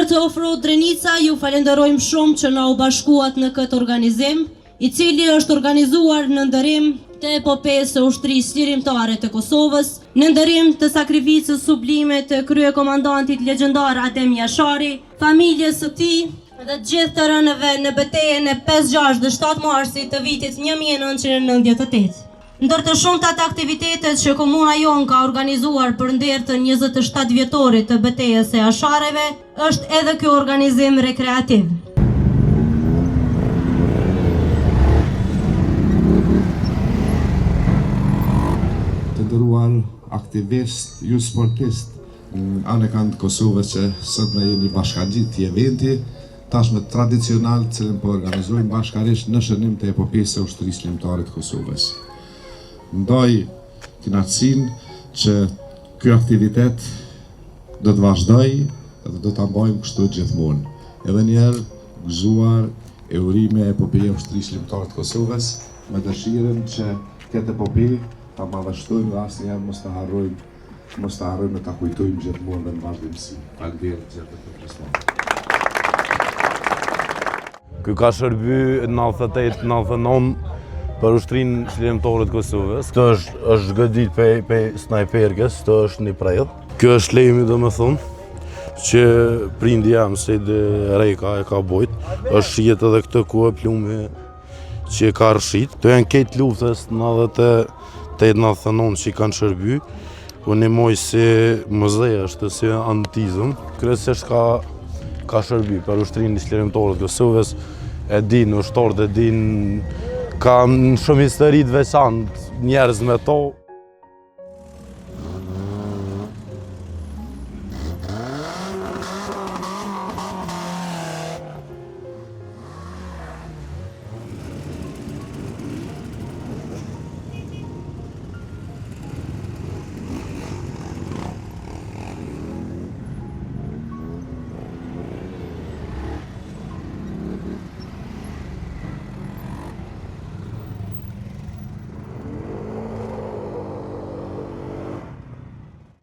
të Offroad Drenica ju falenderojmë shumë që na u bashkuat në këtë organizim, i cili është organizuar në ndërim të epopesë së ushtrisë lirimtare të Kosovës, në ndërim të sakrificës sublime të kryekomandantit legjendar Adem Jashari, familjes së tij dhe të gjithë të rënëve në betejën e 5, 6 dhe 7 marsit të vitit 1998. Ndër të shumtat aktivitetet që komuna jonë ka organizuar për nder të 27 vjetorit të betejës së Jashareve, është edhe ky organizim rekreativ. Të nderuar aktivist, ju sportist në anëkan të Kosovës që sot me jeni bashkagjit të eventi, tashmë tradicional cilën po organizojmë bashkarisht në shënim të epopesë së ushtrisë lirimtare të Kosovës. Ndaj kënaqësinë që ky aktivitet do të vazhdojë dhe do ta mbajmë kështu gjithmonë. Edhe një herë gëzuar e urime epopeja e ushtrisë lirimtare të Kosovës, me dëshirën që këtë epopejë ta madhështojmë dhe asnjëherë mos ta harrojmë ta kujtojmë gjithmonë dhe në vazhdimsi. Faleminderit gjithë të pjesëmarrësve. Ky ka shërby 98-99 për ushtrinë lirimtare të Kosovës. Kjo është godit pe snajperkës, kjo është një prejtë. Kjo është lejmi dhe me thonë, që prindi jam se dhe rejka e ka bojt, është shijet edhe këtë ku e plumi që e ka rëshit. Të janë ketë luftës në 98-99 që i kanë shërby, unë i moj si muzej është, si antizëm. Kryesisht ka shërby për ushtrinë lirimtare të Kosovës, e din, ushtarët e din, ka shumë histori të veçantë njerëz me to.